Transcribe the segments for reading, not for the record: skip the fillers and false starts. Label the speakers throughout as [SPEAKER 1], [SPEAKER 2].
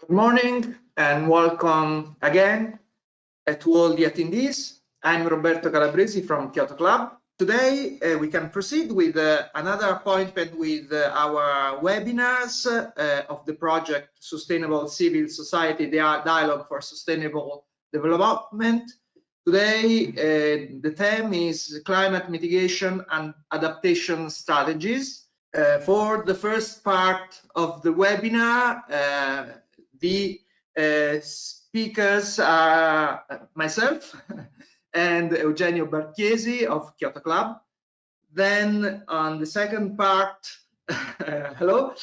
[SPEAKER 1] Good morning and welcome again to all the attendees. I'm Roberto Calabresi from Kyoto Club. Today we can proceed with another appointment with our webinars of the project Sustainable Civil Society Dialogue for Sustainable Development. Today the theme is climate mitigation and adaptation strategies. For the first part of the webinar, the speakers are myself and Eugenio Barchiesi of Kyoto Club. Then on the second part, hello.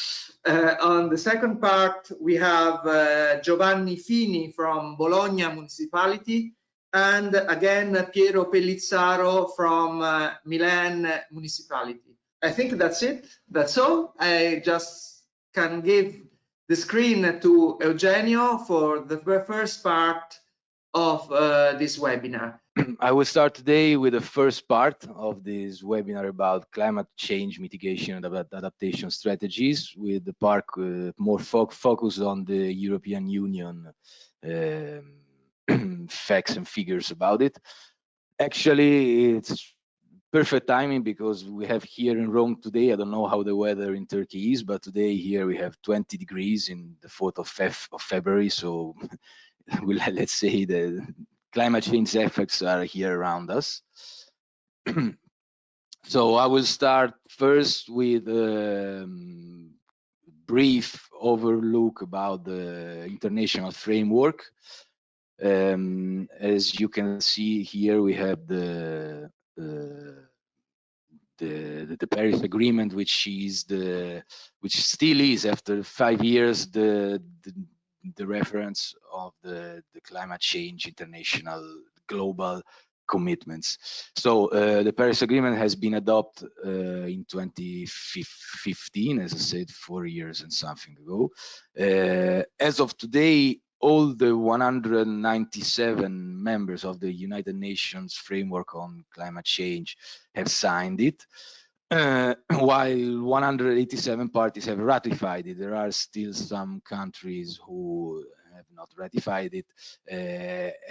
[SPEAKER 1] On the second part, we have Giovanni Fini from Bologna Municipality, and again Piero Pellizzaro from Milan Municipality. I think that's it. That's all. I just can give the screen to Eugenio for the first part of this webinar.
[SPEAKER 2] I will start today with the first part of this webinar about climate change mitigation and adaptation strategies, with the part more focused on the European Union facts and figures about it. Actually, it's perfect timing because we have here in Rome today, I don't know how the weather in Turkey is, but today here we have 20 degrees in the 4th of February. So let's say the climate change effects are here around us. So I will start first with a brief overlook about the international framework. As you can see here, we have the Paris Agreement, which still is, after 5 years, the reference of the climate change international global commitments. So the Paris Agreement has been adopted in 2015, as I said, 4 years and something ago. As of today, all the 197 members of the United Nations Framework on Climate Change have signed it, while 187 parties have ratified it. There are still some countries who have not ratified it.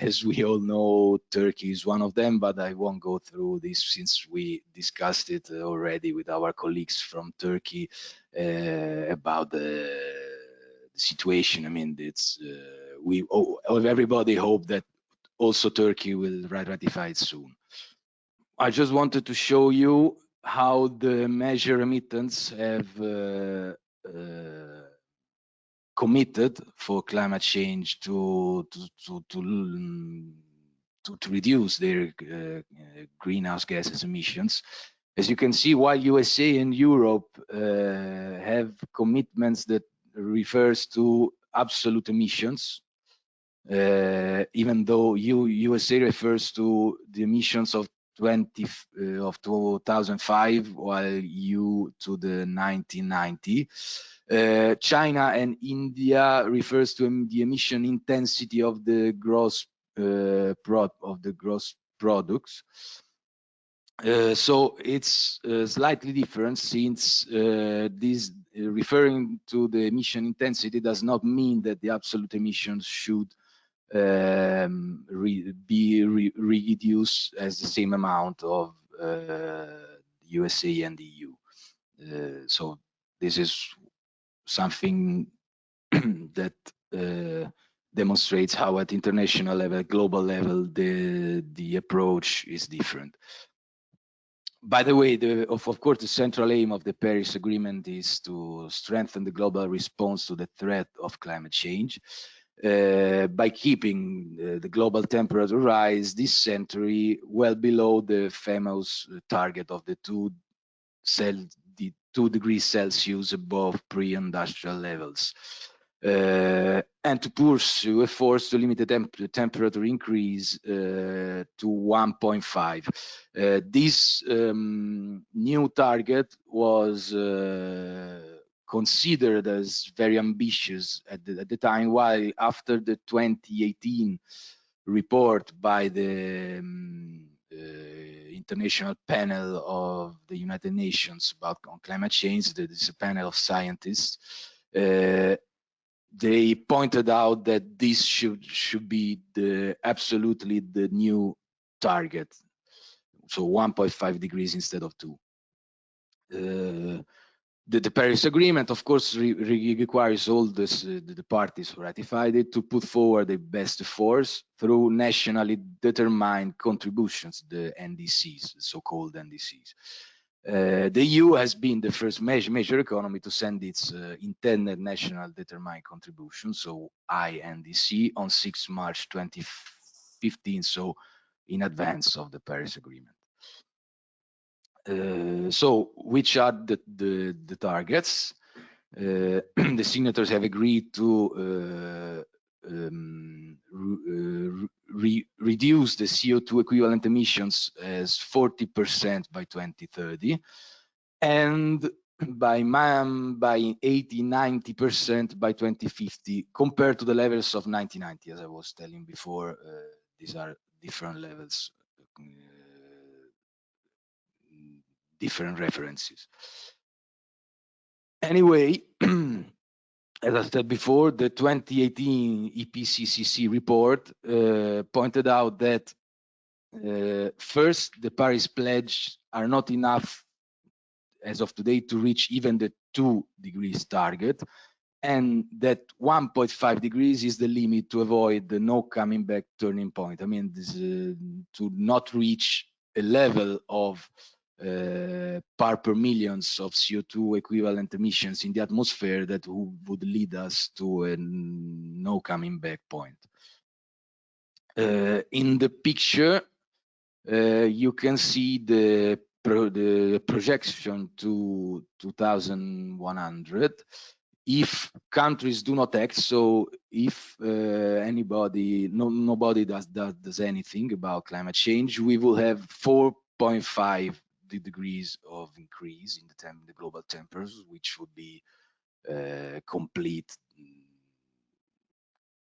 [SPEAKER 2] As we all know, Turkey is one of them, but I won't go through this since we discussed it already with our colleagues from Turkey about the situation. I mean, it's everybody hope that also Turkey will ratify it soon. I just wanted to show you how the measure emittents have committed for climate change to reduce their greenhouse gases emissions. As you can see, while USA and Europe have commitments that refers to absolute emissions, even though USA refers to the emissions of 2005, while EU to the 1990. China and India refers to the emission intensity of the gross products. So it's slightly different, since this referring to the emission intensity does not mean that the absolute emissions should be reduced as the same amount of USA and EU. So this is something that demonstrates how at international level, global level, the approach is different. By the way, of course, the central aim of the Paris Agreement is to strengthen the global response to the threat of climate change by keeping the global temperature rise this century well below the famous target of the 2 degrees Celsius above pre-industrial levels. And to pursue efforts to limit the temperature increase to 1.5. This new target was considered as very ambitious at the time, while after the 2018 report by the International Panel of the United Nations on climate change, that is a panel of scientists, they pointed out that this should be absolutely the new target, so 1.5 degrees instead of 2. The Paris Agreement, of course, requires all the parties who ratified it to put forward the best efforts through nationally determined contributions, the NDCs, the so-called NDCs. The EU has been the first major economy to send its intended national determined contribution, so INDC, on 6 March 2015, so in advance of the Paris Agreement. So which are the targets? The signatories have agreed to reduce the CO2 equivalent emissions as 40% by 2030, and by 80–90% by 2050, compared to the levels of 1990. As I was telling before, these are different levels, different references. Anyway, as I said before, the 2018 IPCC report pointed out that first, the Paris Pledge are not enough as of today to reach even the 2 degrees target, and that 1.5 degrees is the limit to avoid the no coming back turning point. I mean, this, to not reach a level of part per millions of CO2 equivalent emissions in the atmosphere that would lead us to a no coming back point. In the picture, you can see the projection to 2100. If countries do not act, so if nobody does anything about climate change, we will have 4.5 degrees of increase in the global temperatures, which would be complete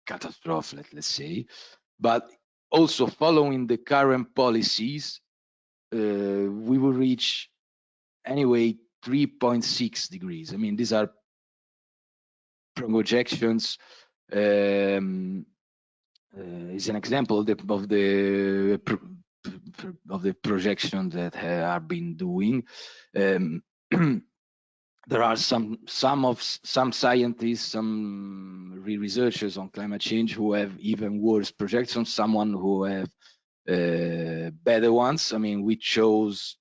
[SPEAKER 2] catastrophe, let's say. But also, following the current policies, we will reach anyway 3.6 degrees. I mean, these are projections. Is an example of the projection that have been doing. There are some scientists, some researchers on climate change who have even worse projections. Someone who have better ones. I mean, we chose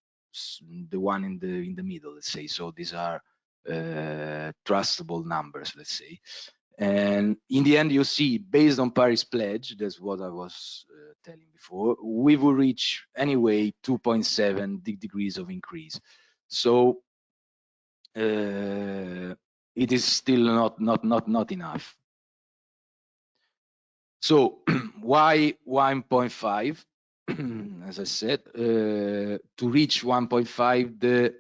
[SPEAKER 2] the one in the middle, let's say. So these are trustable numbers, let's say. And in the end, you see, based on Paris Pledge, that's what I was telling before, we will reach anyway 2.7 degrees of increase. So it is still not enough. So why 1.5? As I said, to reach 1.5, the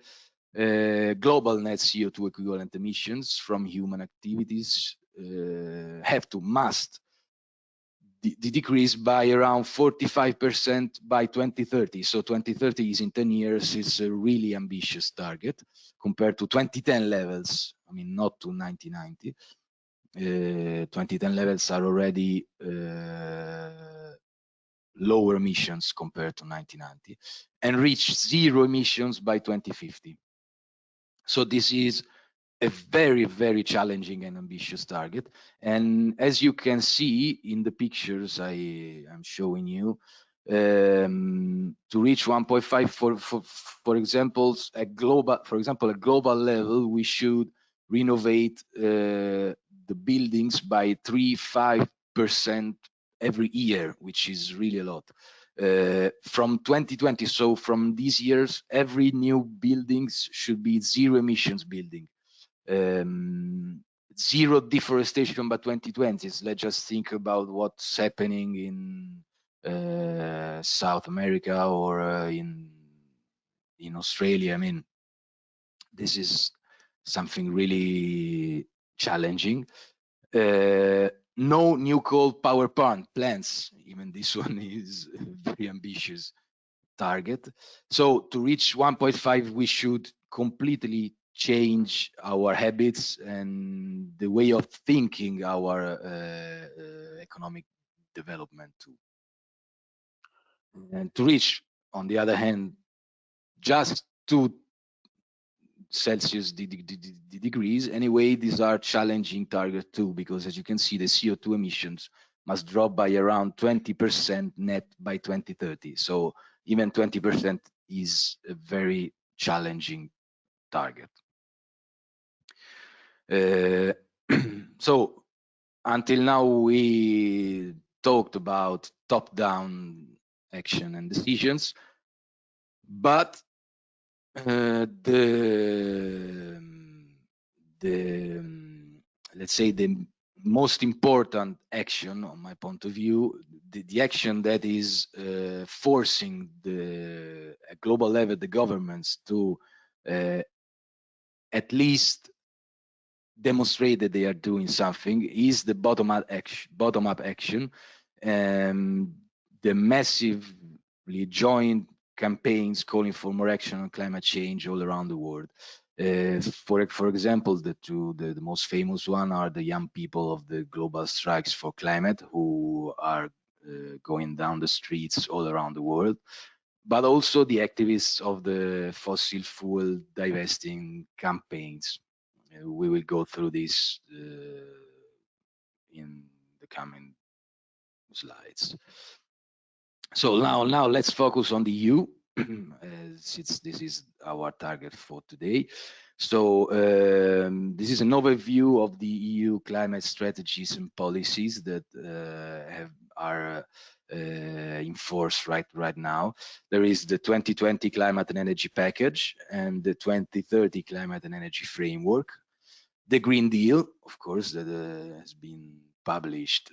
[SPEAKER 2] global net CO2 equivalent emissions from human activities must decrease by around 45% by 2030. So 2030 is in 10 years. It's a really ambitious target compared to 2010 levels. I mean, not to 1990. 2010 levels are already lower emissions compared to 1990, and reach 0 emissions by 2050. So this is a very, very challenging and ambitious target. And as you can see in the pictures I'm showing you, to reach 1.5, for example, a global level, we should renovate the buildings by 3–5% every year, which is really a lot. From 2020, so from these years, every new buildings should be 0 emissions building. 0 deforestation by 2020. Let's just think about what's happening in South America or in Australia. I mean, this is something really challenging. No new coal power plants. Even this one is a very ambitious target. So to reach 1.5, we should completely change our habits and the way of thinking our economic development too. And to reach, on the other hand, just 2 Celsius degrees, anyway, these are challenging targets too, because as you can see, the CO2 emissions must drop by around 20% net by 2030. So even 20% is a very challenging target. So until now, we talked about top-down action and decisions, but let's say the most important action, on my point of view, the action that is forcing at global level the governments to at least demonstrate that they are doing something, is the bottom-up action, the massively joined campaigns calling for more action on climate change all around the world. For example, the most famous one are the young people of the Global Strikes for Climate, who are going down the streets all around the world, but also the activists of the fossil fuel divesting campaigns. We will go through this in the coming slides. So now let's focus on the EU, since this is our target for today. So this is an overview of the EU climate strategies and policies that are in force right now. There is the 2020 Climate and Energy Package and the 2030 Climate and Energy Framework. The Green Deal, of course, that has been published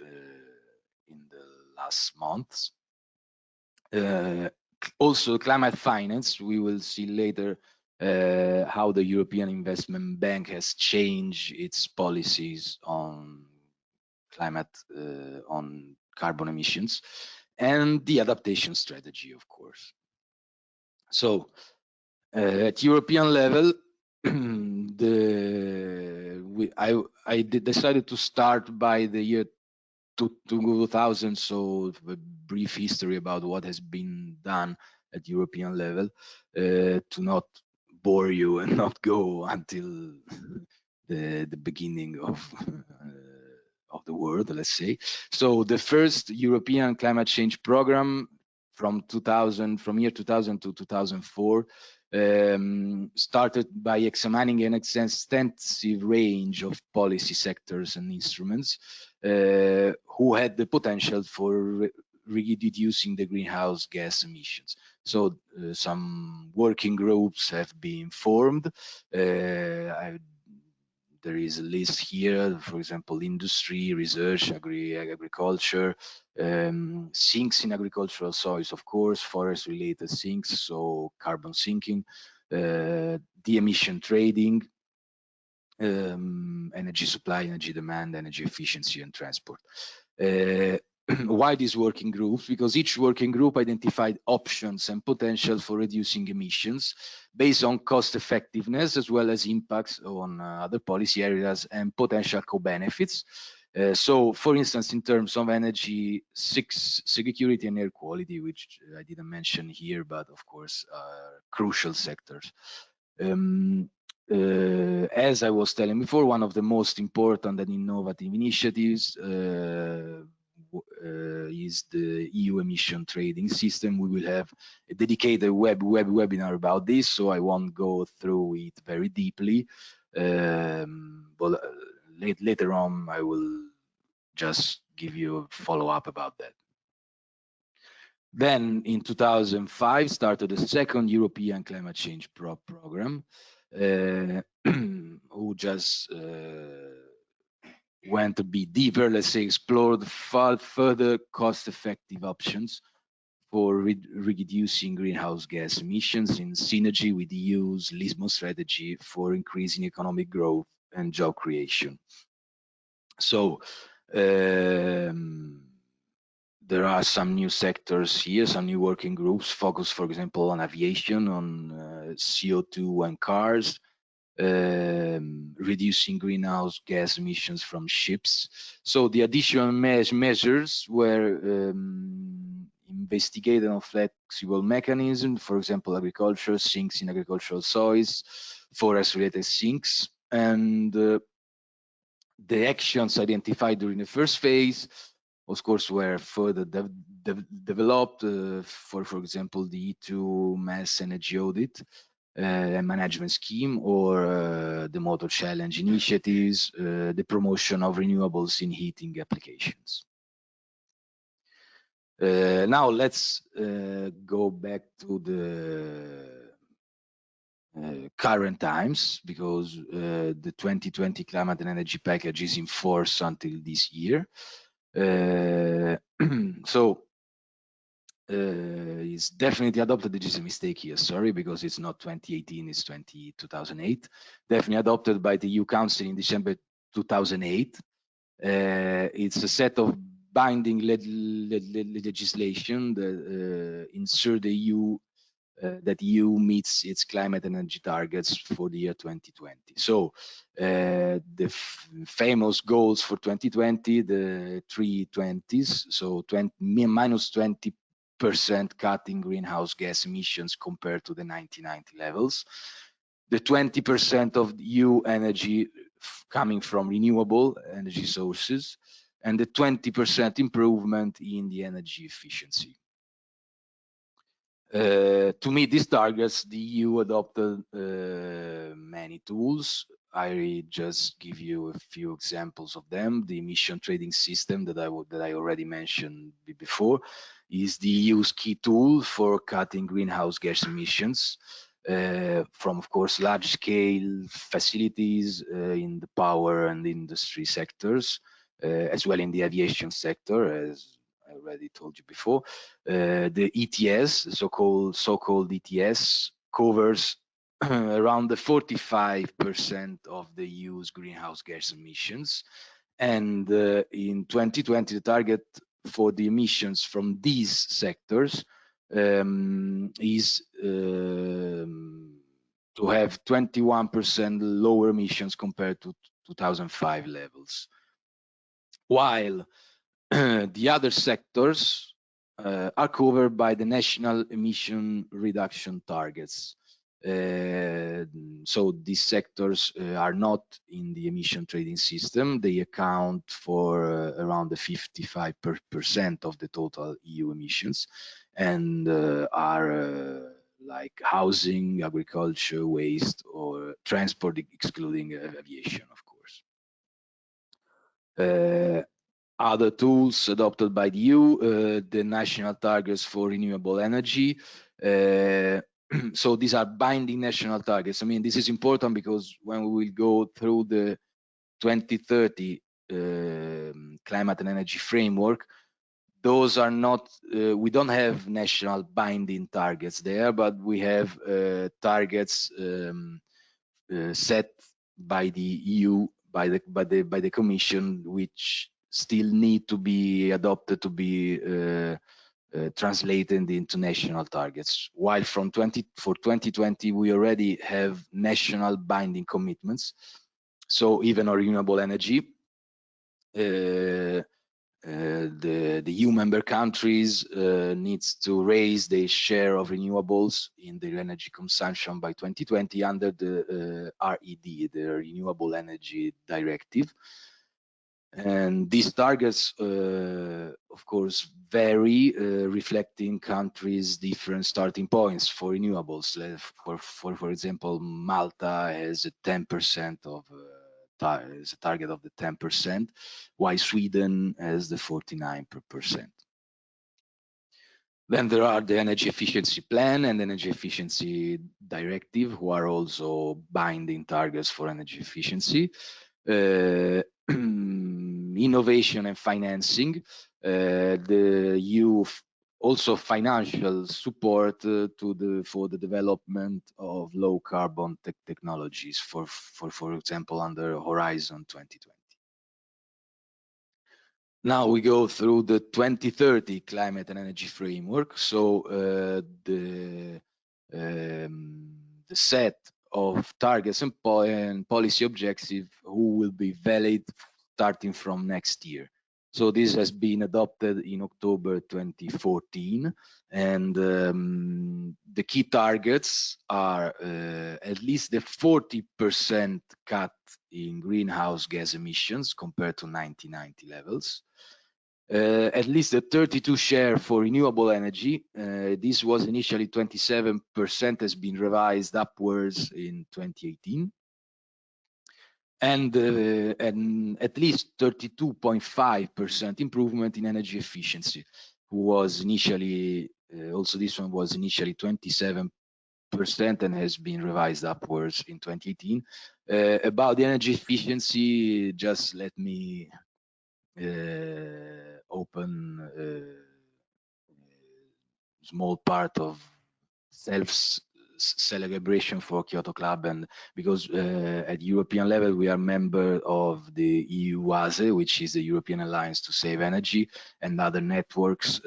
[SPEAKER 2] in the last months. Also climate finance, we will see later how the European Investment Bank has changed its policies on climate, on carbon emissions, and the adaptation strategy, of course. So at European level, I decided to start by the year 2000, so a brief history about what has been done at European level, to not bore you and not go until the beginning of the world, let's say. So the first European climate change program from year 2000 to 2004 started by examining an extensive range of policy sectors and instruments who had the potential for reducing the greenhouse gas emissions. So some working groups have been formed. There is a list here, for example, industry, research, agriculture, sinks in agricultural soils, of course, forest-related sinks, so carbon sinking, de-emission trading, energy supply, energy demand, energy efficiency, and transport. Why these working groups? Because each working group identified options and potential for reducing emissions based on cost effectiveness, as well as impacts on other policy areas and potential co-benefits. So, for instance, in terms of energy security and air quality, which I didn't mention here, but of course are crucial sectors. As I was telling before, one of the most important and innovative initiatives is the EU emission trading system. We will have a dedicated webinar about this, so I won't go through it very deeply. But later on, I will just give you a follow-up about that. Then in 2005 started the second European climate change program, who just went a bit deeper, let's say, explored further cost-effective options for reducing greenhouse gas emissions in synergy with the EU's Lisbon strategy for increasing economic growth and job creation. So there are some new sectors here, some new working groups focused, for example, on aviation, on CO2 and cars, reducing greenhouse gas emissions from ships. So the additional measures were investigated on flexible mechanisms, for example, agriculture, sinks in agricultural soils, forest-related sinks, and the actions identified during the first phase, of course, were further developed for example, the E2 mass energy audit and management scheme, or the motor challenge initiatives, the promotion of renewables in heating applications. Now let's go back to the current times, because the 2020 climate and energy package is in force until this year. So it's definitely adopted. There is a mistake here, sorry, because it's not 2018, it's 2008. Definitely adopted by the EU Council in December 2008. It's a set of binding legislation that ensure the EU that EU meets its climate and energy targets for the year 2020. So the famous goals for 2020, the 320s, so minus 20% cut in greenhouse gas emissions compared to the 1990 levels, the 20% of EU energy coming from renewable energy sources, and the 20% improvement in the energy efficiency. To meet these targets, the EU adopted many tools. I just give you a few examples of them. The emission trading system that I already mentioned before is the EU's key tool for cutting greenhouse gas emissions from, of course, large-scale facilities in the power and industry sectors, as well in the aviation sector, as I already told you before. The ETS, so-called ETS, covers around the 45% of the EU's greenhouse gas emissions. And in 2020, the target for the emissions from these sectors is to have 21% lower emissions compared to 2005 levels. While the other sectors are covered by the national emission reduction targets. So these sectors are not in the emission trading system. They account for around the 55% of the total EU emissions, and are like housing, agriculture, waste, or transport, excluding aviation, of course. Other tools adopted by the EU, the national targets for renewable energy. So these are binding national targets. I mean, this is important because when we will go through the 2030 climate and energy framework, those are not, we don't have national binding targets there, but we have targets set by the EU, by the Commission, which still need to be adopted to be translated into national targets. While for 2020, we already have national binding commitments. So even on renewable energy, the EU member countries needs to raise their share of renewables in their energy consumption by 2020 under the RED, the Renewable Energy Directive. And these targets, of course, vary, reflecting countries' different starting points for renewables. For example, Malta has a 10% of is a target of the 10%, while Sweden has the 49%. Then there are the Energy Efficiency Plan and Energy Efficiency Directive, who are also binding targets for energy efficiency. Innovation and financing. The EU also financial support for the development of low carbon technologies, for example, under Horizon 2020. Now we go through the 2030 climate and energy framework. So the set of targets and policy objectives who will be valid starting from next year. So this has been adopted in October 2014, and the key targets are at least the 40% cut in greenhouse gas emissions compared to 1990 levels, at least a 32% share for renewable energy. This was initially 27%, has been revised upwards in 2018. And at least 32.5% improvement in energy efficiency, who was initially, also this one was initially 27% and has been revised upwards in 2018. About the energy efficiency, just let me open a small part of celebration for Kyoto Club, and because at European level we are member of the EU ASE, which is the European Alliance to Save Energy, and other networks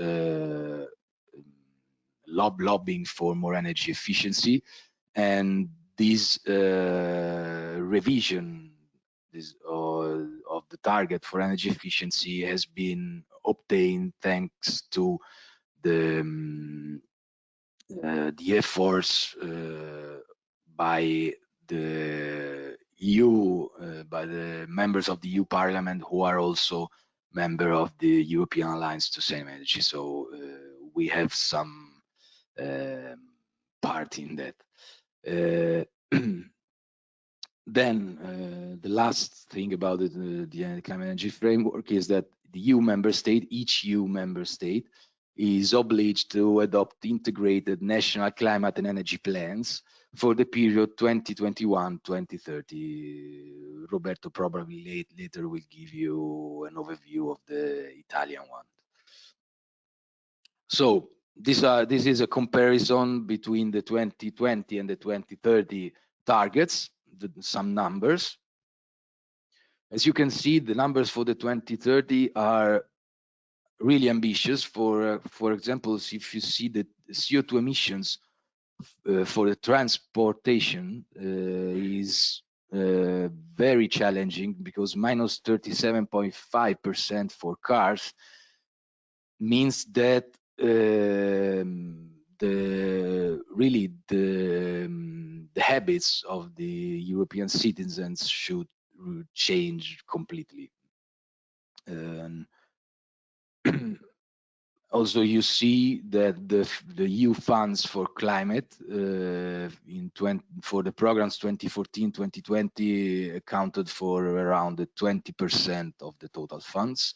[SPEAKER 2] lobbying for more energy efficiency. And this revision of the target for energy efficiency has been obtained thanks to the efforts by the EU, by the members of the EU Parliament, who are also member of the European Alliance to Save Energy. So we have some part in that. Then the last thing about the climate energy framework is that the EU member state, each EU member state, is obliged to adopt integrated national climate and energy plans for the period 2021-2030. Roberto probably later will give you an overview of the Italian one. So this is a comparison between the 2020 and the 2030 targets, some numbers. As you can see, the numbers for the 2030 are really ambitious. For example, if you see the CO2 emissions for the transportation is very challenging, because minus 37.5% for cars means that the habits of the European citizens should change completely. Also, you see that the EU funds for climate for the programs 2014-2020 accounted for around 20% of the total funds,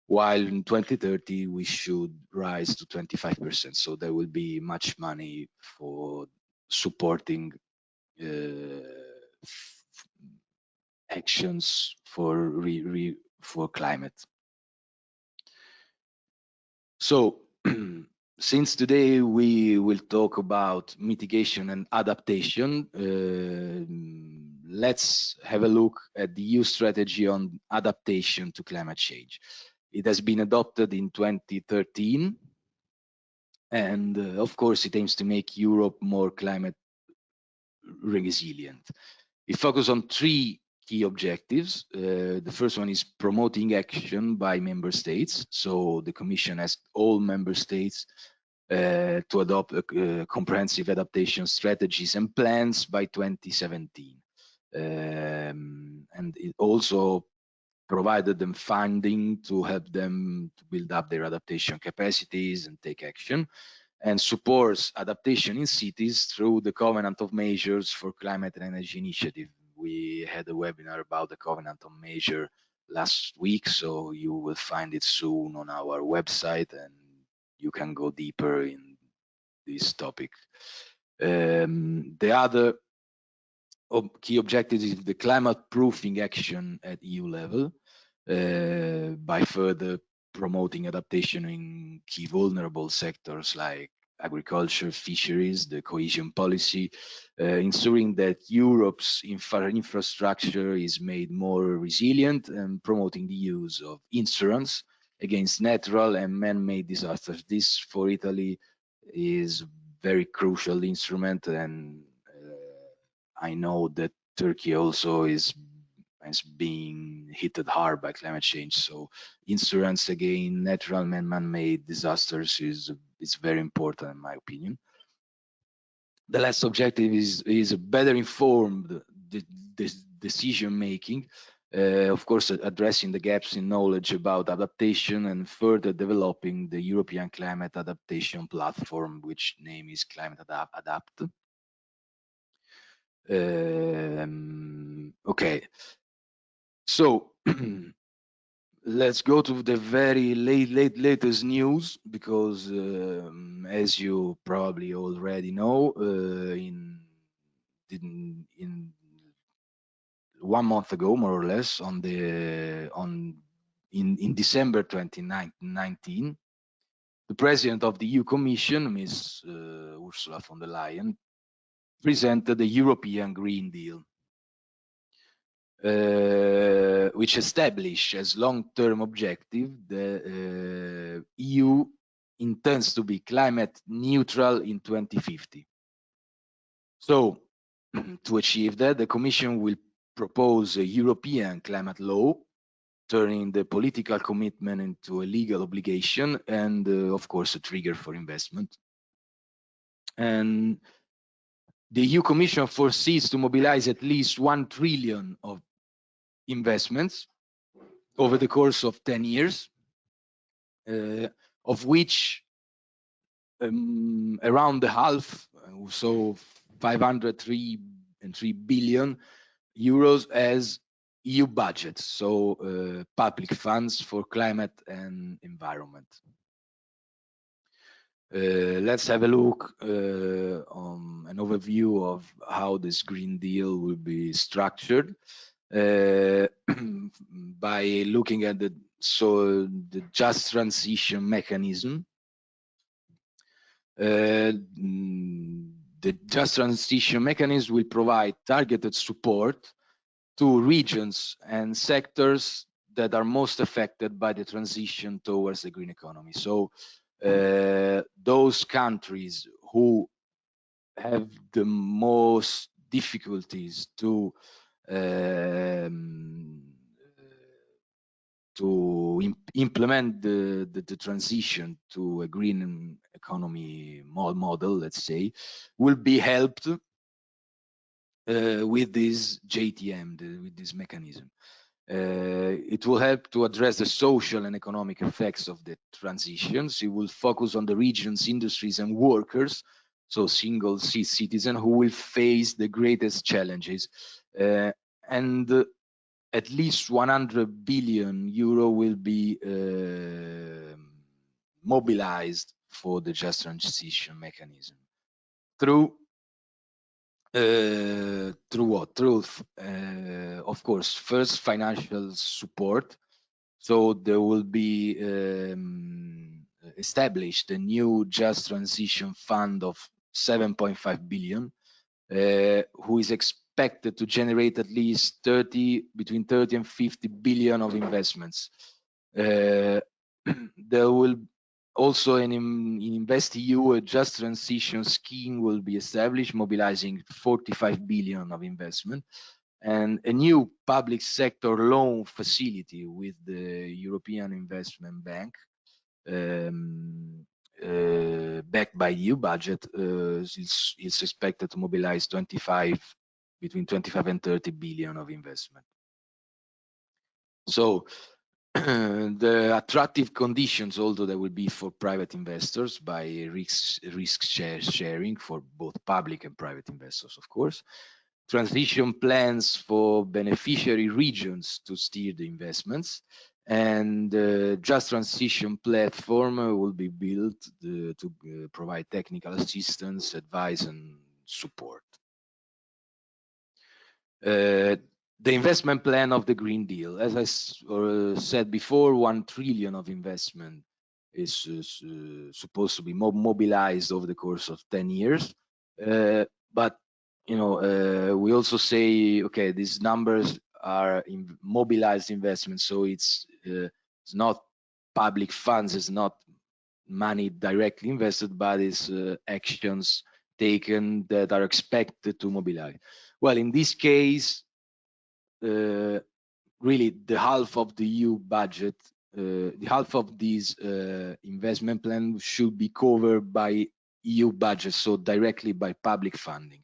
[SPEAKER 2] while in 2030 we should rise to 25%. So there will be much money for supporting actions for climate. So since today we will talk about mitigation and adaptation, let's have a look at the EU strategy on adaptation to climate change. It has been adopted in 2013, and of course it aims to make Europe more climate resilient. It focuses on three key objectives. The first one is promoting action by member states. So the Commission asked all member states to adopt comprehensive adaptation strategies and plans by 2017. And it also provided them funding to help them to build up their adaptation capacities and take action, and supports adaptation in cities through the Covenant of Measures for Climate and Energy Initiative. We had a webinar about the Covenant of Measure last week, so you will find it soon on our website and you can go deeper in this topic. The other key objective is the climate proofing action at EU level, by further promoting adaptation in key vulnerable sectors like agriculture, fisheries, the cohesion policy, ensuring that Europe's infrastructure is made more resilient, and promoting the use of insurance against natural and man-made disasters. This for Italy is very crucial instrument, and I know that Turkey also is being hit hard by climate change. So insurance against natural and man-made disasters is very important in my opinion. The last objective is a better informed decision making, of course addressing the gaps in knowledge about adaptation and further developing the European climate adaptation platform, which name is Climate Adapt. Okay, so let's go to the very latest news, because as you probably already know, in 1 month ago, more or less, in December 2019, the president of the EU Commission, Ms. Ursula von der Leyen, presented the European Green Deal, which established as long-term objective the EU intends to be climate neutral in 2050. So, to achieve that, the Commission will propose a European climate law, turning the political commitment into a legal obligation and, of course, a trigger for investment. And the EU Commission foresees to mobilize at least 1 trillion of investments over the course of 10 years, of which around the half, so 503 billion euros as EU budget, so public funds for climate and environment. Let's have a look on an overview of how this Green Deal will be structured by looking at the just transition mechanism. The just transition mechanism will provide targeted support to regions and sectors that are most affected by the transition towards the green economy. So those countries who have the most difficulties to implement the transition to a green economy model, let's say, will be helped with this JTM, with this mechanism. It will help to address the social and economic effects of the transitions. It will focus on the regions, industries, and workers, so single citizens who will face the greatest challenges. And at least 100 billion euro will be mobilized for the just transition mechanism through what? Through, of course, first financial support. So there will be established a new just transition fund of 7.5 billion, who is expected to generate at least between 30 and 50 billion of investments. There will also in InvestEU, a just transition scheme will be established, mobilizing 45 billion of investment, and a new public sector loan facility with the European Investment Bank, backed by the EU budget, is expected to mobilize between 25 and 30 billion of investment. So the attractive conditions, although there will be for private investors by risk sharing for both public and private investors, of course. Transition plans for beneficiary regions to steer the investments, and just transition platform will be built to provide technical assistance, advice, and support. The investment plan of the Green Deal, as I said before, 1 trillion of investment is supposed to be mobilized over the course of 10 years. But you know, we also say, okay, these numbers are mobilized investments, so it's not public funds, it's not money directly invested, but it's actions taken that are expected to mobilize. Well, in this case, really the half of the EU budget, the half of this investment plan should be covered by EU budget, so directly by public funding.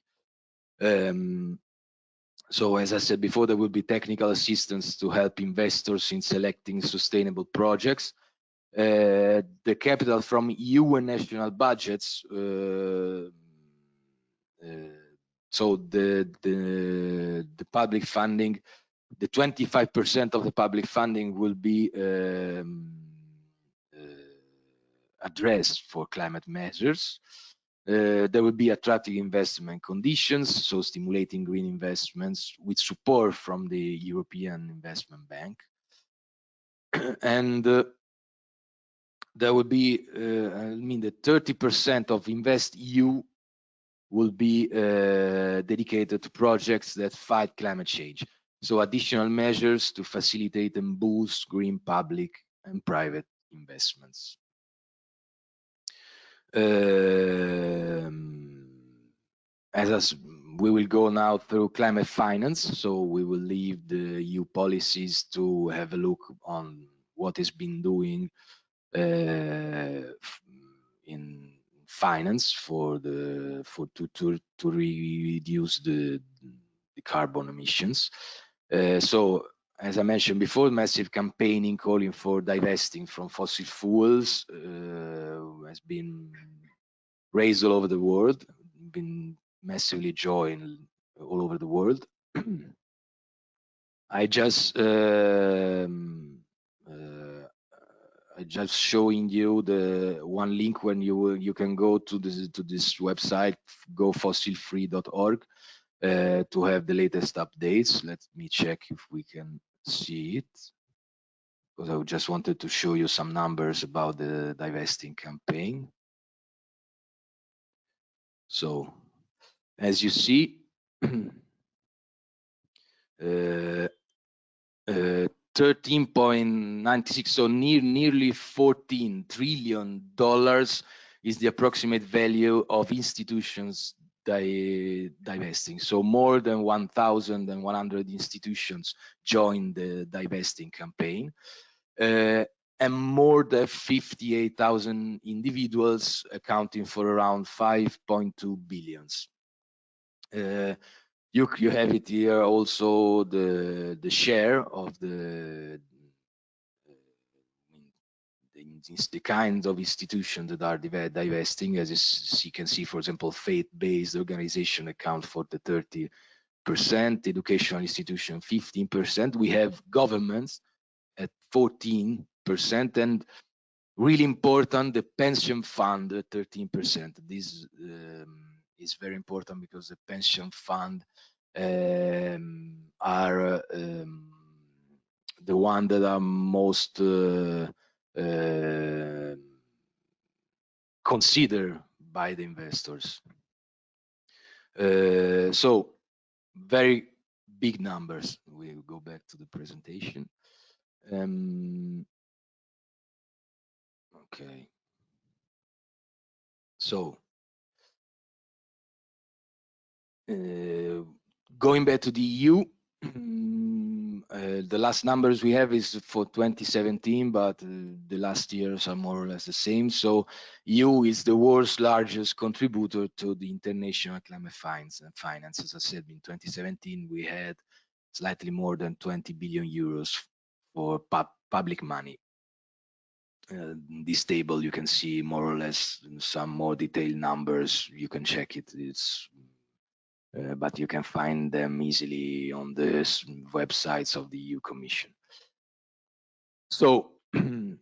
[SPEAKER 2] So as I said before, there will be technical assistance to help investors in selecting sustainable projects. The capital from EU and national budgets, so the public funding, the 25% of the public funding will be addressed for climate measures. There will be attractive investment conditions, so stimulating green investments with support from the European Investment Bank. And there will be, I mean, the 30% of InvestEU will be dedicated to projects that fight climate change. So additional measures to facilitate and boost green public and private investments. We will go now through climate finance, so we will leave the EU policies to have a look on what is being doing in finance to reduce the carbon emissions. So as I mentioned before, massive campaigning calling for divesting from fossil fuels has been raised all over the world, been massively joined all over the world. I just showing you the one link when you can go to this website, gofossilfree.org, to have the latest updates. Let me check if we can see it, because I just wanted to show you some numbers about the divesting campaign. So as you see, 13.96, so nearly $14 trillion is the approximate value of institutions divesting. So more than 1,100 institutions joined the divesting campaign, and more than 58,000 individuals, accounting for around 5.2 billions. You have it here also, the share of the kinds of institutions that are divesting. As you can see, for example, faith-based organization account for the 30%, educational institution 15%. We have governments at 14%, and really important, the pension fund at 13%. This is very important because the pension fund are the one that are most considered by the investors. So very big numbers. We'll go back to the presentation. Okay. So going back to the EU, the last numbers we have is for 2017, but the last years are more or less the same. So EU is the world's largest contributor to the international climate finance. As I said, in 2017 we had slightly more than 20 billion euros for public money. This table you can see more or less some more detailed numbers. You can check it. It's but you can find them easily on the websites of the EU Commission. So the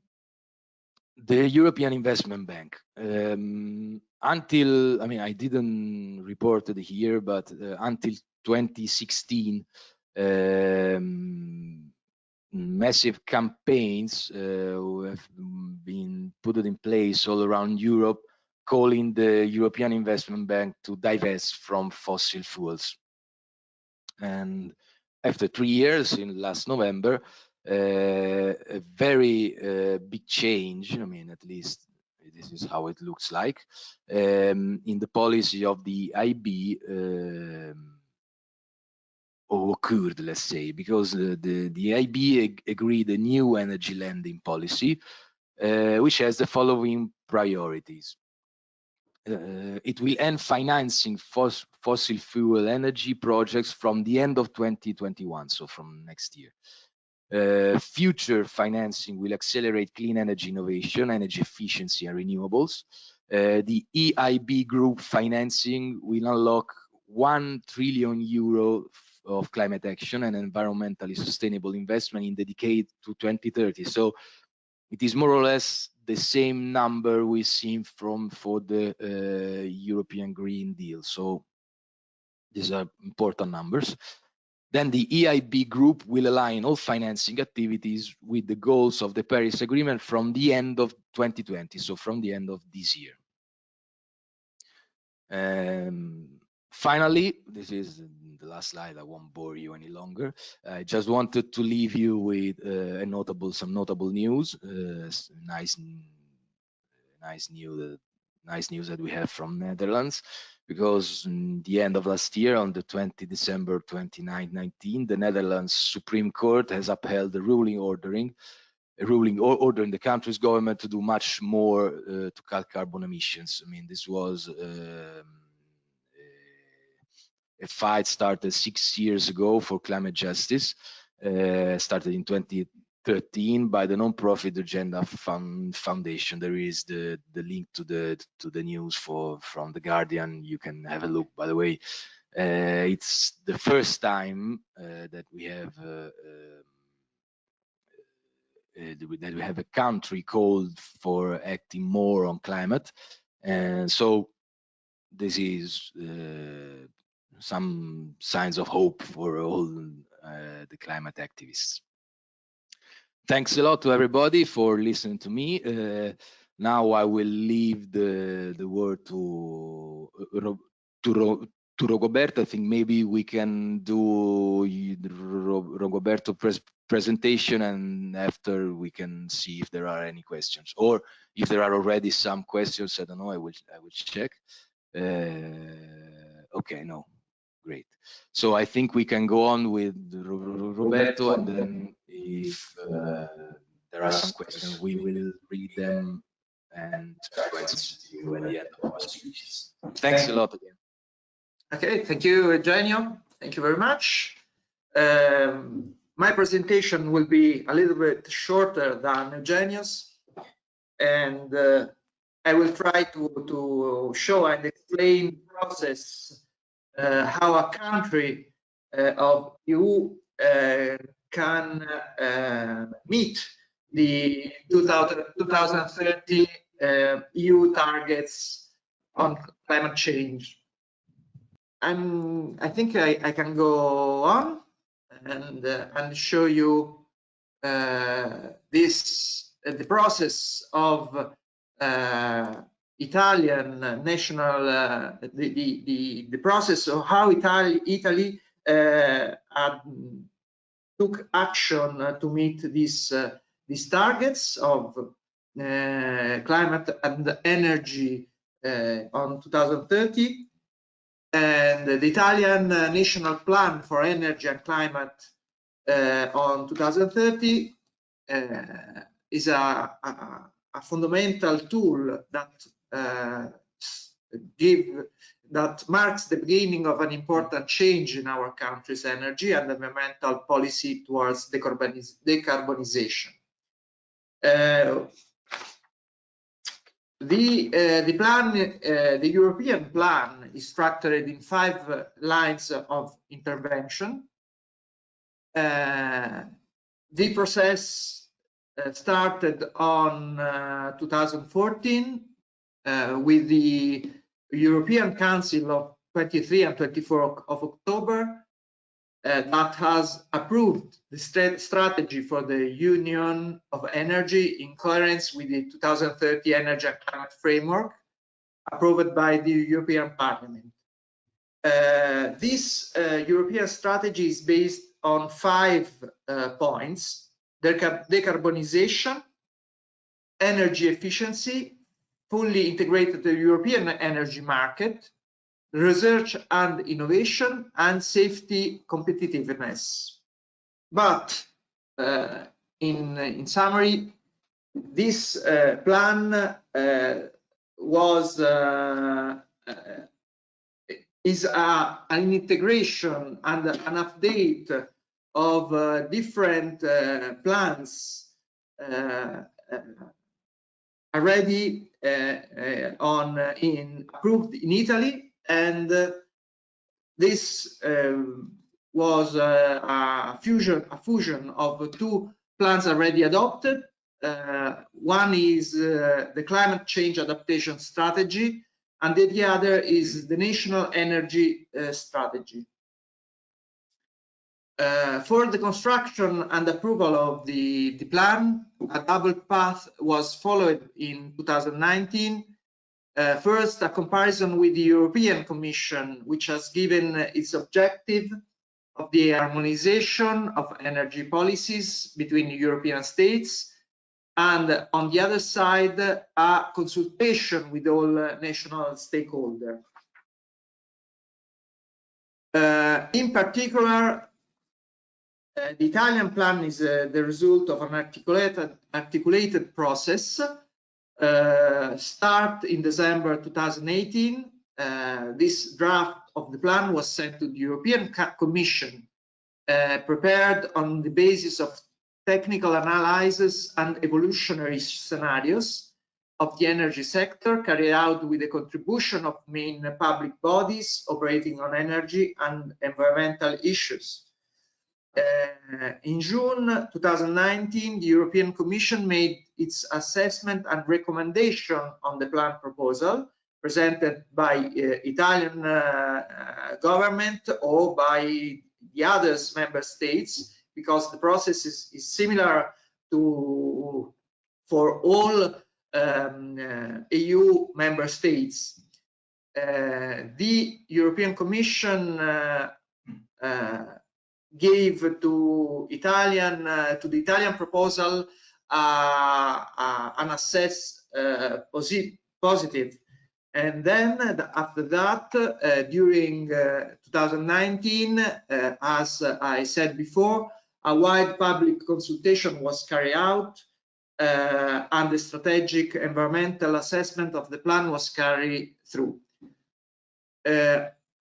[SPEAKER 2] European Investment Bank, until, I mean, I didn't report it here, but until 2016, massive campaigns have been put in place all around Europe, calling the European Investment Bank to divest from fossil fuels. And after 3 years, in last November, a very big change, I mean, at least this is how it looks like, in the policy of the IB, occurred, let's say, because the EIB agreed a new energy lending policy, which has the following priorities. It will end financing fossil fuel energy projects from the end of 2021, so from next year. Future financing will accelerate clean energy innovation, energy efficiency, and renewables. The EIB group financing will unlock €1 trillion of climate action and environmentally sustainable investment in the decade to 2030. So it is more or less the same number we've seen for the European Green Deal. So these are important numbers. Then the EIB group will align all financing activities with the goals of the Paris Agreement from the end of 2020, so from the end of this year. Finally, this is the last slide. I won't bore you any longer. I just wanted to leave you with some notable news. Nice news that we have from Netherlands, because in the end of last year, on the 20 December 2019, the Netherlands Supreme Court has upheld the ruling ordering the country's government to do much more to cut carbon emissions. I mean, this was a fight started 6 years ago for climate justice, started in 2013 by the non-profit Agenda Foundation. There is the link to the news from the Guardian. You can have a look. By the way, it's the first time that we have a country called for acting more on climate, and so this is some signs of hope for all the climate activists. Thanks a lot to everybody for listening to me. Now I will leave the word to Rogoberto. I think maybe we can do Rogoberto presentation, and after we can see if there are any questions, or if there are already some questions. I don't know. I will check. Okay, no, great. So I think we can go on with Roberto, and then if there are some questions, we will read them and try to answer to you at the end of our speeches. Thanks a lot again.
[SPEAKER 1] Okay, thank you, Eugenio. Thank you very much. My presentation will be a little bit shorter than Eugenio's, and I will try to show and explain the process, how a country of EU can meet the 2030 EU targets on climate change. I think I can go on and show you the process of Italian national the process of how Italy took action to meet these targets of climate and energy on 2030. And the Italian National Plan for Energy and Climate on 2030 is a fundamental tool that marks the beginning of an important change in our country's energy and environmental policy towards decarbonization. The European plan is structured in 5 lines of intervention. The process started on 2014 with the European Council of 23 and 24 of October that has approved the strategy for the Union of Energy in coherence with the 2030 Energy and Climate Framework approved by the European Parliament. This European strategy is based on 5 points: decarbonization, energy efficiency, fully integrated the European energy market, research and innovation, and safety competitiveness. But in summary, this plan is an integration and an update of different plans already approved in Italy, and this was a fusion of two plans already adopted. One is the climate change adaptation strategy, and the other is the national energy strategy. For the construction and approval of the plan, a double path was followed in 2019. First, a comparison with the European Commission, which has given its objective of the harmonization of energy policies between European states, and on the other side, a consultation with all national stakeholders. In particular, the Italian plan is the result of an articulated process. Start in December 2018. This draft of the plan was sent to the European Commission, prepared on the basis of technical analysis and evolutionary scenarios of the energy sector, carried out with the contribution of main public bodies operating on energy and environmental issues. In June 2019, the European Commission made its assessment and recommendation on the plan proposal presented by Italian government or by the other member states, because the process is similar to for all EU member states. The European Commission gave to the Italian proposal an assess positive, and then after that, during 2019, as I said before, a wide public consultation was carried out, and the strategic environmental assessment of the plan was carried through.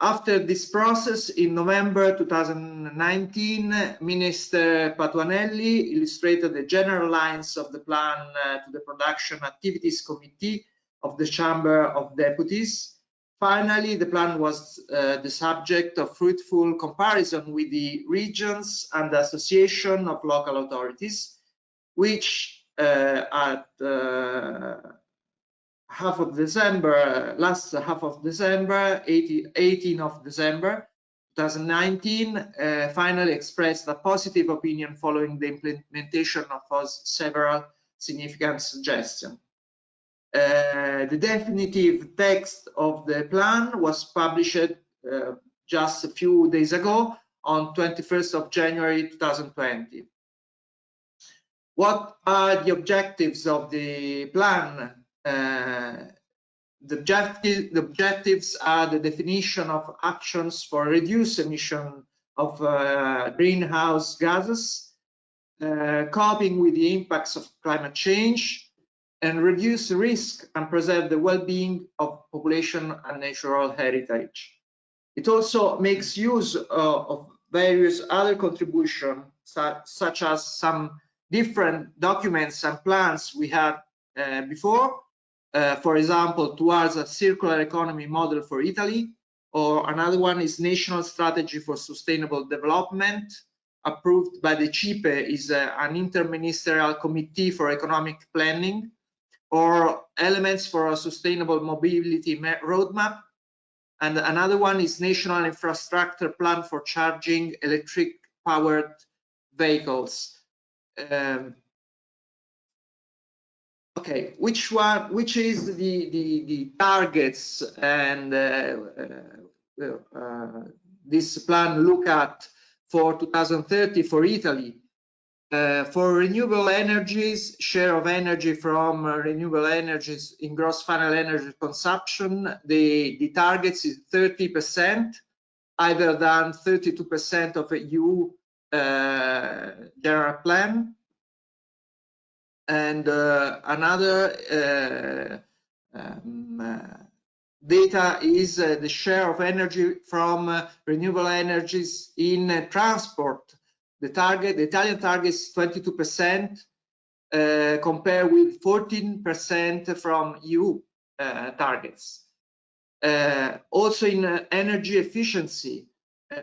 [SPEAKER 1] After this process, in November 2019, Minister Patuanelli illustrated the general lines of the plan to the Production Activities Committee of the Chamber of Deputies. Finally, the plan was the subject of fruitful comparison with the regions and the Association of Local Authorities, which at half of December, last half of December, 18th of December 2019, finally expressed a positive opinion following the implementation of several significant suggestions. The definitive text of the plan was published just a few days ago on 21st of January 2020. What are the objectives of the plan? The objectives are the definition of actions for reduced emission of greenhouse gases, coping with the impacts of climate change, and reduce risk and preserve the well-being of population and natural heritage. It also makes use of various other contributions, such as some different documents and plans we had before. For example, towards a circular economy model for Italy, or another one is National Strategy for Sustainable Development, approved by the CIPE, is an interministerial committee for economic planning, or elements for a sustainable mobility roadmap, and another one is National Infrastructure Plan for Charging Electric Powered Vehicles. Okay, which is the targets and this plan look at for 2030 for Italy? For renewable energies, share of energy from renewable energies in gross final energy consumption, the target is 30%, either than 32% of a EU general plan. And another data is the share of energy from renewable energies in transport. The Italian target is 22%, compared with 14% from EU targets. Also in energy efficiency,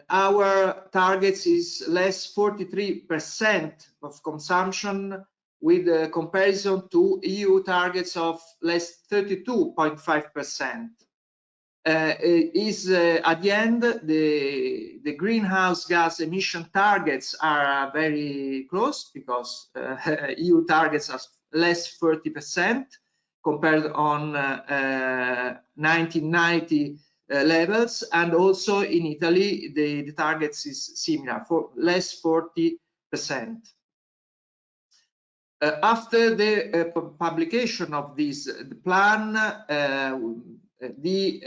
[SPEAKER 1] our targets is less 43% of consumption, with a comparison to EU targets of less 32.5%. At the end, the greenhouse gas emission targets are very close, because EU targets are less 30% compared on 1990 levels, and also in Italy the targets is similar, for less 40%. After the publication of this plan, the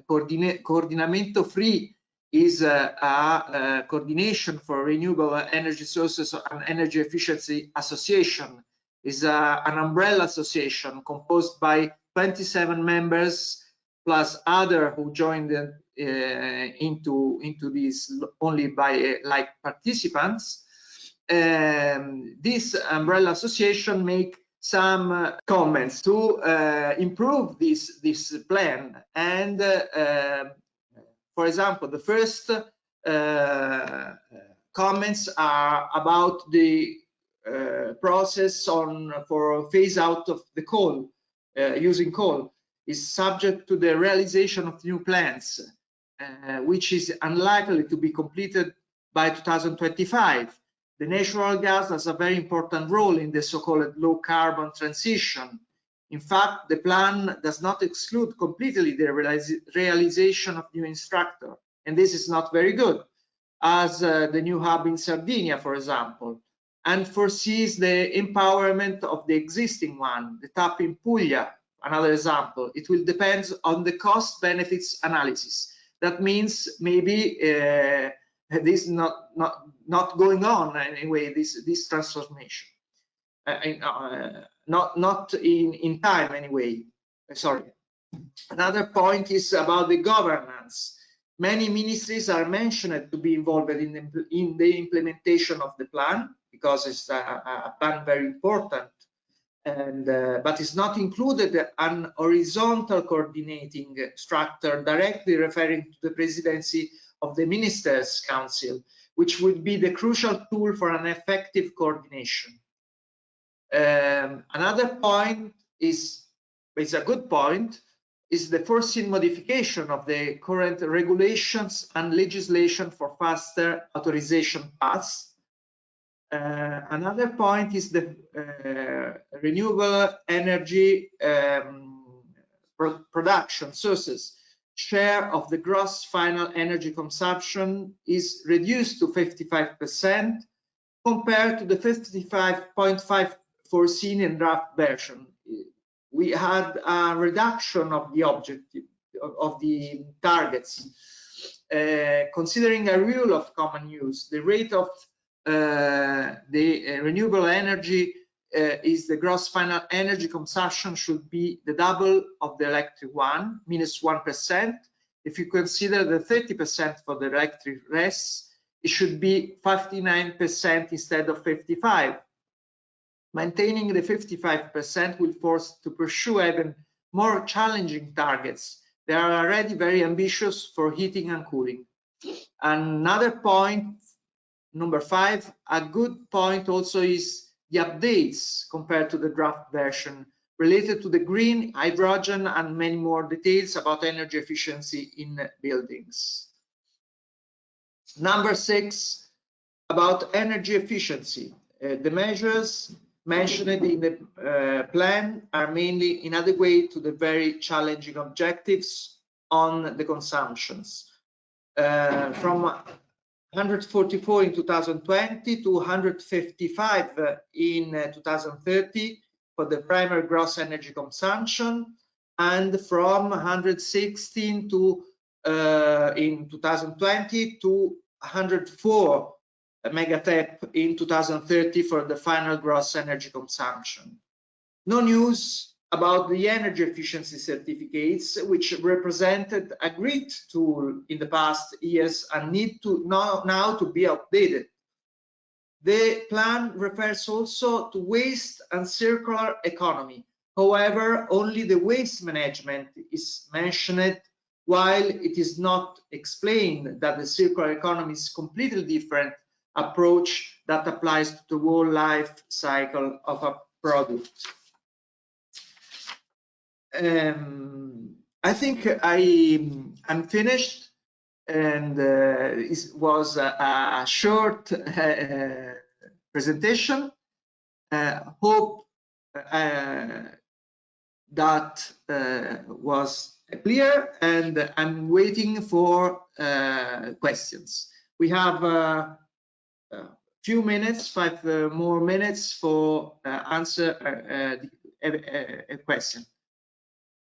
[SPEAKER 1] Coordinamento Free is a coordination for renewable energy sources and energy efficiency association. Is an umbrella association composed by 27 members plus other who joined into this only by like participants. This umbrella association make some comments to improve this plan, and for example, the first comments are about the process for phase out of the coal, using coal is subject to the realization of new plants, which is unlikely to be completed by 2025. The natural gas has a very important role in the so-called low carbon transition. In fact, the plan does not exclude completely the realization of new infrastructure, and this is not very good, as the new hub in Sardinia, for example, and foresees the empowerment of the existing one, the tap in Puglia, another example. It will depend on the cost benefits analysis. That means maybe this is not going on anyway, this transformation, not in time anyway. Sorry. Another point is about the governance. Many ministries are mentioned to be involved in the implementation of the plan, because it's a plan very important, and but it's not included an horizontal coordinating structure directly referring to the presidency of the Ministers' Council, which would be the crucial tool for an effective coordination. Another point is a good point, is the foreseen modification of the current regulations and legislation for faster authorization paths. Another point is the renewable energy production sources. Share of the gross final energy consumption is reduced to 55% compared to the 55.5 foreseen in draft version. We had a reduction of the objective of the targets. Considering a rule of common use, the rate of the renewable energy is the gross final energy consumption should be the double of the electric one, -1%. If you consider the 30% for the electric rest, it should be 59% instead of 55%. Maintaining the 55% will force to pursue even more challenging targets. They are already very ambitious for heating and cooling. Another point, number 5, a good point also is the updates compared to the draft version related to the green, hydrogen, and many more details about energy efficiency in buildings. Number 6, about energy efficiency. The measures mentioned in the plan are mainly inadequate to the very challenging objectives on the consumptions. From 144 in 2020 to 155 in 2030 for the primary gross energy consumption, and from 116 to in 2020 to 104 megatep in 2030 for the final gross energy consumption. No news about the energy efficiency certificates, which represented a great tool in the past years and need to now to be updated. The plan refers also to waste and circular economy. However, only the waste management is mentioned, while it is not explained that the circular economy is completely different approach that applies to the whole life cycle of a product. I think I'm finished, and it was a short presentation. Hope that was clear, and I'm waiting for questions. We have a few minutes, 5 more minutes for answer a question.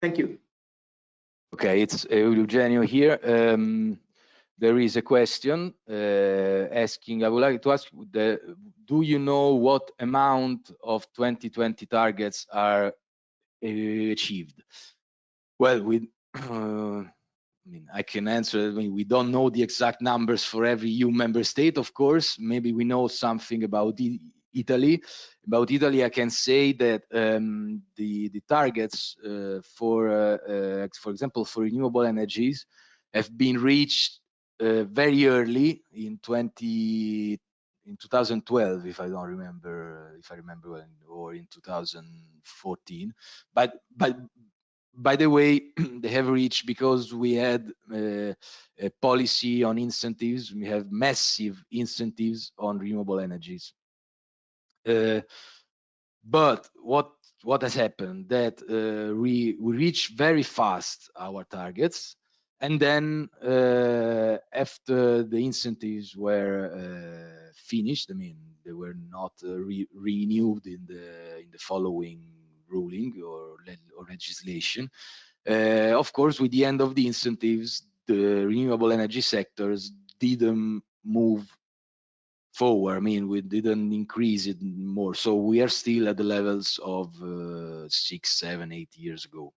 [SPEAKER 1] Thank you.
[SPEAKER 2] Okay, it's Eugenio here. There is a question asking, I would like to ask, do you know what amount of 2020 targets are achieved? Well, I can answer. I mean, we don't know the exact numbers for every EU member state, of course. Maybe we know something about Italy. About Italy, I can say that the targets for example, for renewable energies have been reached very early in 2012, if I remember well, or in 2014. But by the way, they have reached because we had a policy on incentives. We have massive incentives on renewable energies. But what has happened that we reached very fast our targets, and then after the incentives were finished, I mean they were not renewed in the following ruling or legislation. Of course, with the end of the incentives, the renewable energy sectors didn't move forward. I mean, we didn't increase it more, so we are still at the levels of 6, 7, 8 years ago.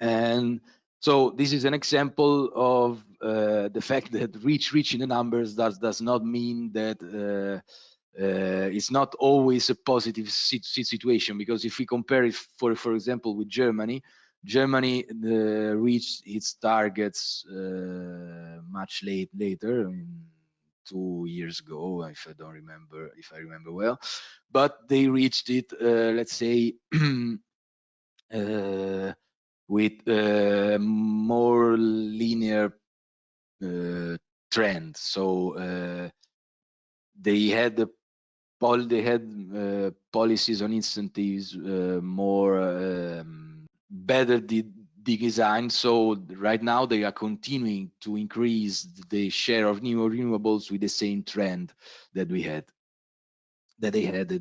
[SPEAKER 2] And so this is an example of the fact that reaching the numbers does not mean that it's not always a positive situation, because if we compare it, for example, with Germany reached its targets much later. I mean, 2 years ago, if I remember well, but they reached it, let's say, with more linear trend. So they had policies on incentives more better designed. So right now they are continuing to increase the share of new renewables with the same trend that they had at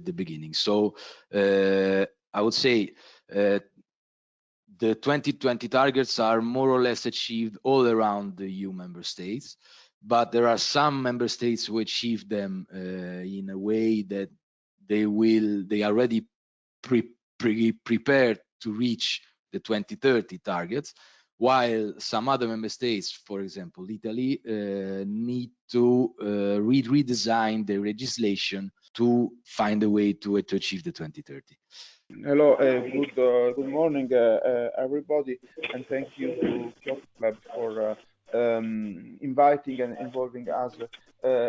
[SPEAKER 2] the beginning. So I would say the 2020 targets are more or less achieved all around the EU member states, but there are some member states who achieve them in a way that they are already prepared to reach the 2030 targets, while some other member states, for example Italy, need to redesign their legislation to find a way to achieve the 2030.
[SPEAKER 3] Hello, good morning, everybody, and thank you to Kyoto Club for inviting and involving us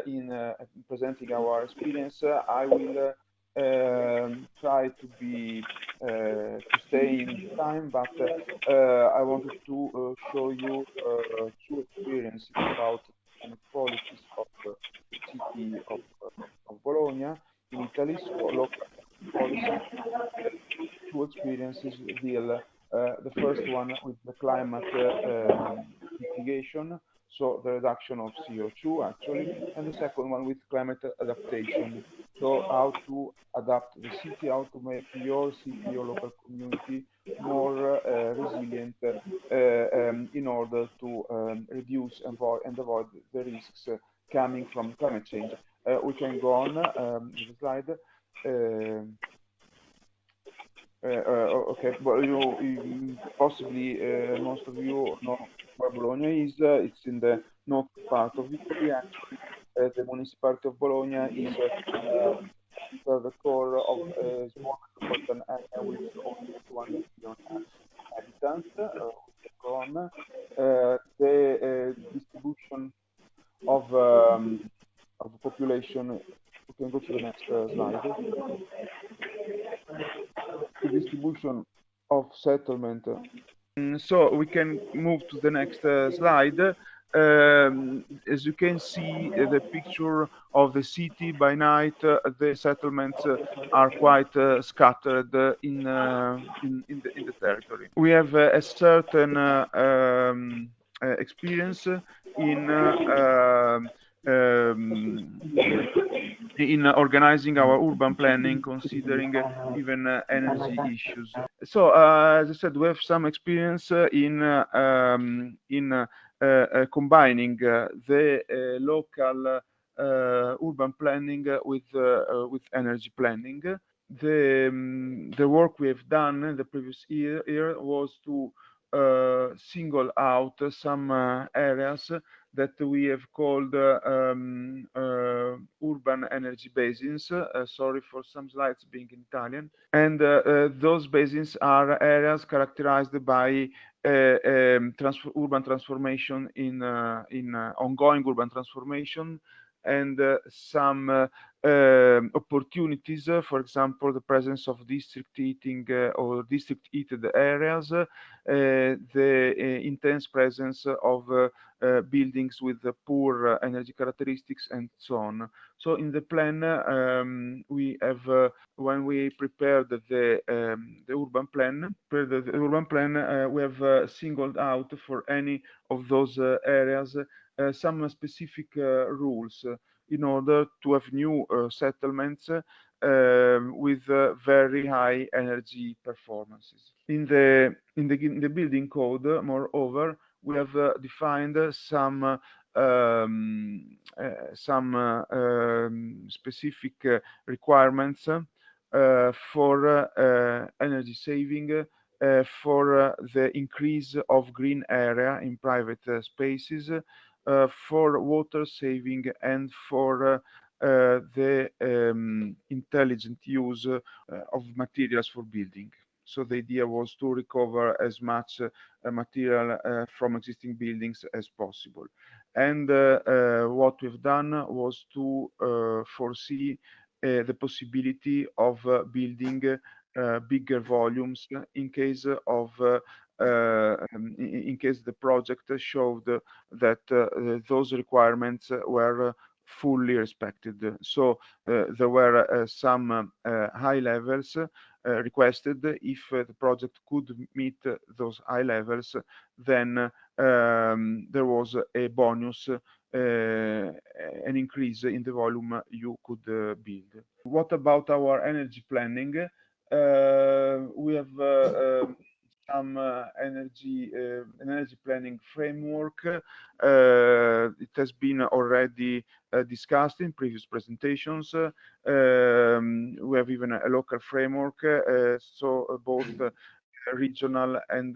[SPEAKER 3] in presenting our experience. I will try to stay in time, but I wanted to show you two experiences about climate policies of the city of Bologna in Italy. So local policy. Two experiences deal. The first one with the climate mitigation. so the reduction of CO2 actually, and the second one with climate adaptation. So how to adapt the city, how to make your city, your local community more resilient in order to reduce and avoid the risks coming from climate change. We can go on with the slide. Okay, well, possibly most of you know where Bologna is. It's in the north part of Italy. Actually, the municipality of Bologna is the core of a small metropolitan area with almost 200 million inhabitants. We can go on. The distribution of the population. We can go to the next slide. The distribution of settlement. So we can move to the next slide. As you can see, the picture of the city by night, the settlements are quite scattered in the territory. We have a certain experience in organizing our urban planning, considering even energy issues. So, as I said, we have some experience in combining the local urban planning with energy planning. The work we have done in the previous year was to single out some areas that we have called urban energy basins. Sorry for some slides being in Italian. And those basins are areas characterized by urban transformation in ongoing urban transformation and some opportunities, for example, the presence of district heating or district heated areas, the intense presence of buildings with poor energy characteristics, and so on. So in the plan, we have when we prepared the urban plan, we have singled out for any of those areas some specific rules in order to have new settlements with very high energy performances. In the building code, moreover, we have defined some specific requirements for energy saving, for the increase of green area in private spaces, for water saving, and for the intelligent use of materials for building. So the idea was to recover as much material from existing buildings as possible. And what we've done was to foresee the possibility of building bigger volumes in case of in case the project showed that those requirements were fully respected. So there were some high levels requested. If the project could meet those high levels, then there was a bonus, an increase in the volume you could build. What about our energy planning? We have some energy planning framework. It has been already discussed in previous presentations. We have even a local framework, so both regional and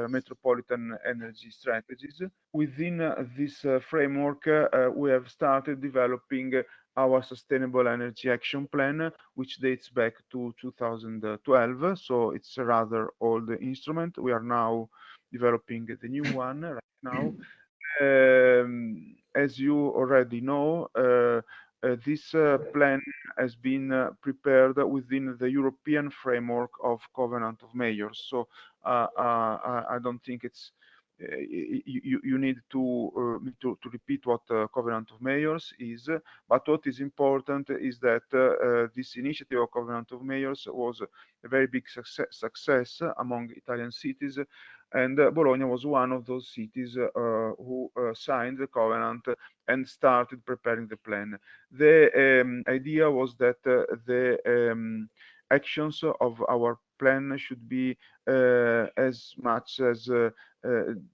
[SPEAKER 3] metropolitan energy strategies. Within this framework, we have started developing our Sustainable Energy Action Plan, which dates back to 2012. So it's a rather old instrument. We are now developing the new one right now. As you already know, this plan has been prepared within the European framework of Covenant of Mayors. So I don't think it's you need to repeat what Covenant of Mayors is, but what is important is that this initiative of Covenant of Mayors was a very big success among Italian cities, and Bologna was one of those cities who signed the covenant and started preparing the plan. The idea was that the actions of our plan should be as much as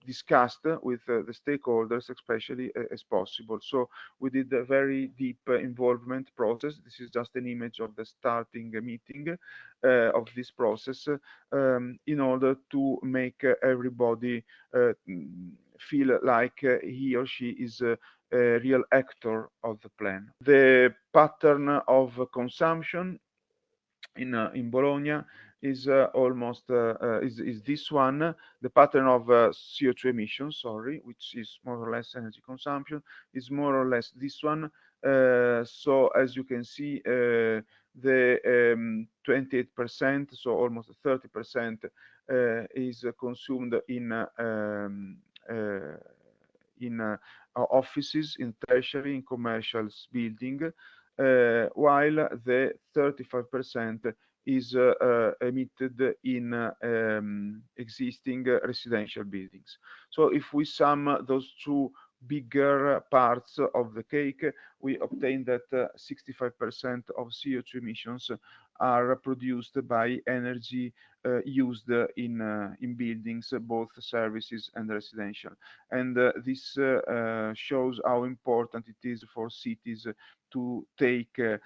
[SPEAKER 3] discussed with the stakeholders, especially as possible. So we did a very deep involvement process. This is just an image of the starting meeting of this process in order to make everybody feel like he or she is a real actor of the plan. The pattern of consumption in Bologna is almost is this one. The pattern of CO2 emissions, sorry, which is more or less energy consumption, is more or less this one. So as you can see, the 28%, so almost 30%, is consumed in offices, in tertiary, in commercial building, while the 35% is emitted in existing residential buildings. So if we sum those two bigger parts of the cake, we obtain that 65% of CO2 emissions are produced by energy used in buildings, both services and residential. And this shows how important it is for cities to take the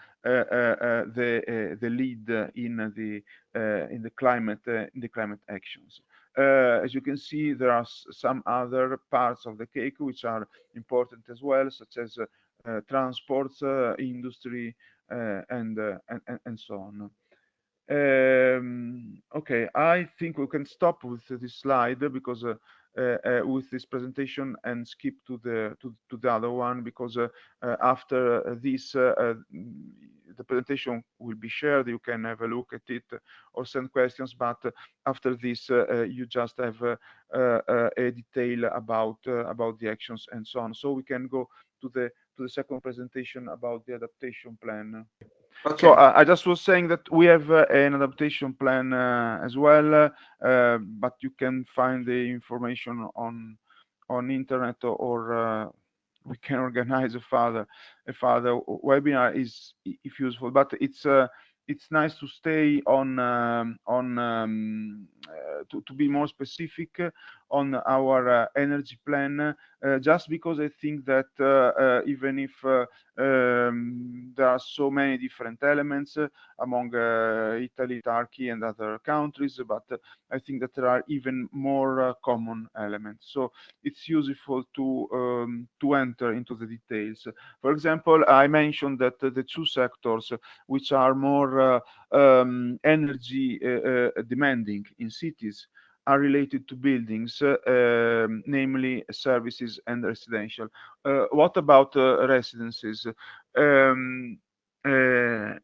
[SPEAKER 3] lead in the climate actions. As you can see, there are some other parts of the cake which are important as well, such as transports, industry, and so on. Okay, I think we can stop with this slide because with this presentation and skip to the other one, because after this the presentation will be shared. You can have a look at it or send questions, but after this you just have a detail about the actions and so on. So we can go to the second presentation about the adaptation plan. Okay. So I just was saying that we have an adaptation plan as well, but you can find the information on internet, or we can organize a further webinar if useful. But it's nice to stay on to be more specific on our energy plan, just because I think that even if there are so many different elements among Italy, Turkey, and other countries, but I think that there are even more common elements. So it's useful to enter into the details. For example, I mentioned that the two sectors which are more energy demanding in cities are related to buildings, namely services and residential. What about residences?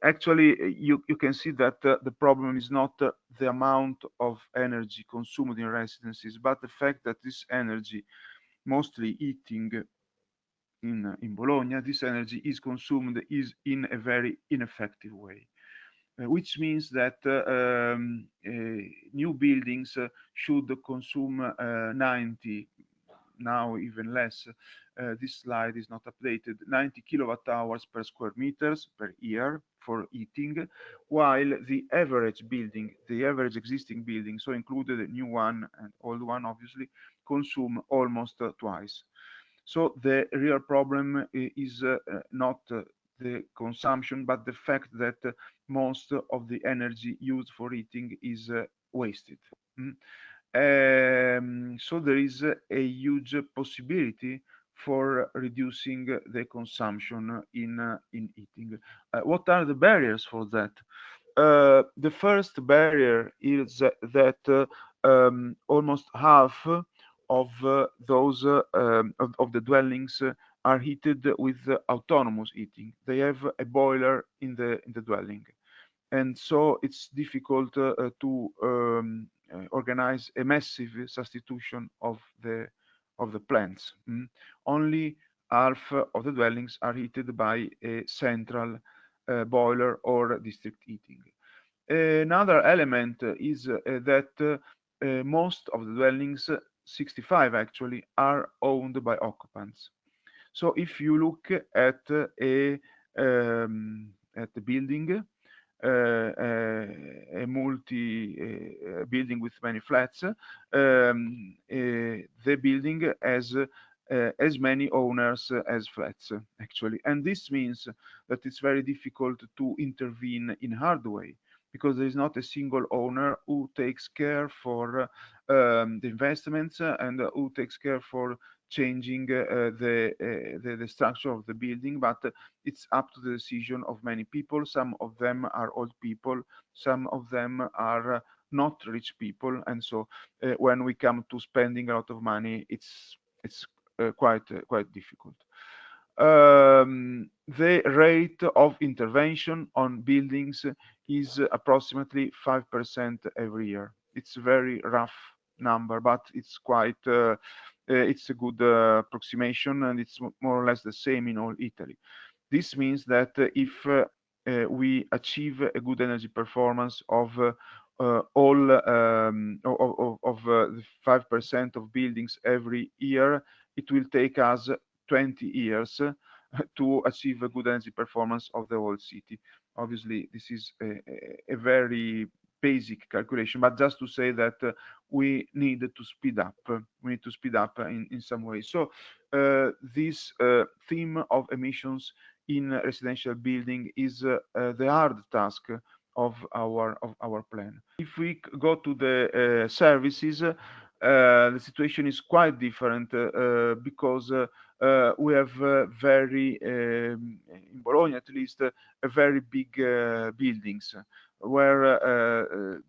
[SPEAKER 3] Actually, you can see that the problem is not the amount of energy consumed in residences, but the fact that this energy, mostly heating in Bologna, this energy is consumed in a very ineffective way. Which means that new buildings should consume 90, now even less. This slide is not updated, 90 kilowatt hours per square meters per year for heating, while the average building, the average existing building, so included a new one and old one, obviously, consume almost twice. So the real problem is not the consumption, but the fact that most of the energy used for heating is wasted. So there is a huge possibility for reducing the consumption in heating. What are the barriers for that? The first barrier is that almost half of those of the dwellings are heated with autonomous heating. They have a boiler in the dwelling, and so it's difficult to organize a massive substitution of the plants. Only half of the dwellings are heated by a central boiler or district heating. Another element is that most of the dwellings, 65 actually, are owned by occupants. So if you look at the building, a multi building with many flats, the building has as many owners as flats actually, and this means that it's very difficult to intervene in hard way, because there is not a single owner who takes care for the investments and who takes care for changing the structure of the building, but it's up to the decision of many people. Some of them are old people, some of them are not rich people, and so when we come to spending a lot of money, it's quite difficult. The rate of intervention on buildings is approximately 5% every year. It's a very rough number, but it's quite it's a good approximation, and it's more or less the same in all Italy. This means that if we achieve a good energy performance of all the 5% of buildings every year, it will take us 20 years to achieve a good energy performance of the whole city. Obviously, this is a very basic calculation, but just to say that we need to speed up. We need to speed up in some way. So this theme of emissions in residential building is the hard task of our plan. If we go to the services, the situation is quite different because we have very, in Bologna at least, a very big buildings where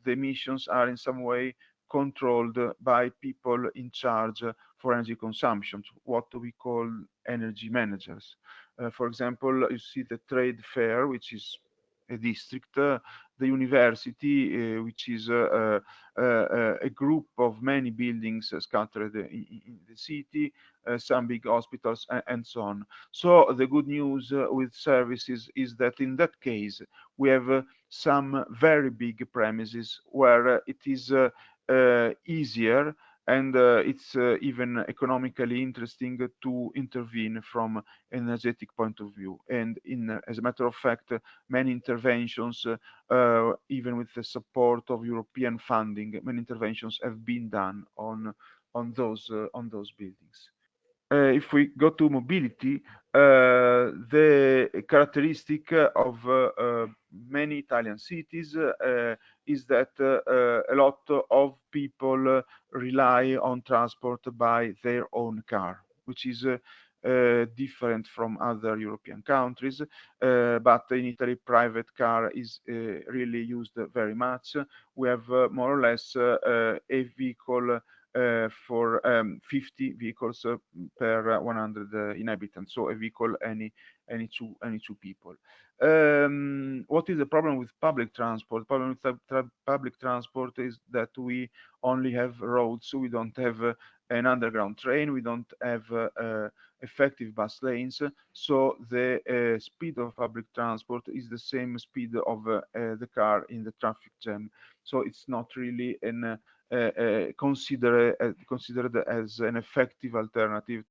[SPEAKER 3] the emissions are in some way controlled by people in charge for energy consumption, what we call energy managers. For example, you see the trade fair, which is a district, the university, which is a group of many buildings scattered in the city, some big hospitals, and so on. So the good news with services is that in that case, we have some very big premises where it is easier and it's even economically interesting to intervene from an energetic point of view. And as a matter of fact, many interventions, even with the support of European funding, many interventions have been done on those buildings. If we go to mobility, the characteristic of many Italian cities is that a lot of people rely on transport by their own car, which is different from other European countries. But in Italy, private car is really used very much. We have more or less a vehicle for 50 vehicles per 100 inhabitants, so a vehicle any two people. What is the problem with public transport? The problem with public transport is that we only have roads, so we don't have an underground train, we don't have effective bus lanes, so the speed of public transport is the same speed of the car in the traffic jam. So it's not really an considered as an effective alternative